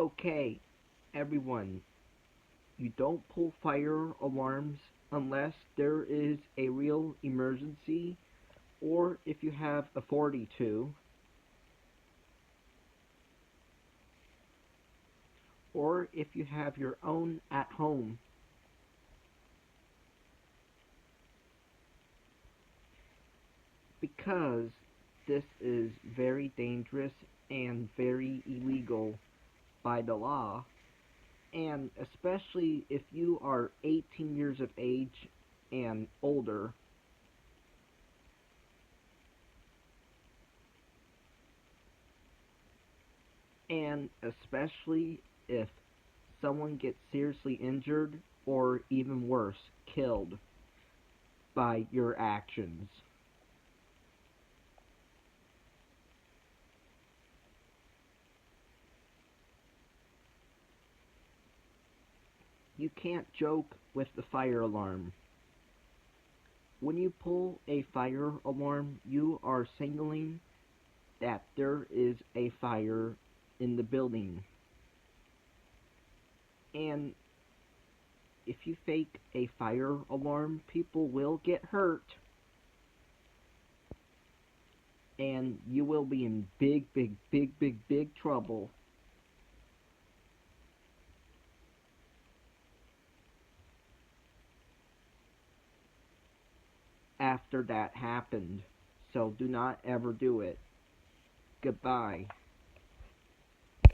Okay, everyone, you don't pull fire alarms unless there is a real emergency or if you have authority to, or if you have your own at home, because this is very dangerous and very illegal by the law, and especially if you are 18 years of age and older. And especially if someone gets seriously injured or even worse, killed by your actions. You can't joke with the fire alarm. When you pull a fire alarm, you are signaling that there is a fire in the building. And if you fake a fire alarm, people will get hurt and you will be in big trouble after that happened. So do not ever do it. Goodbye.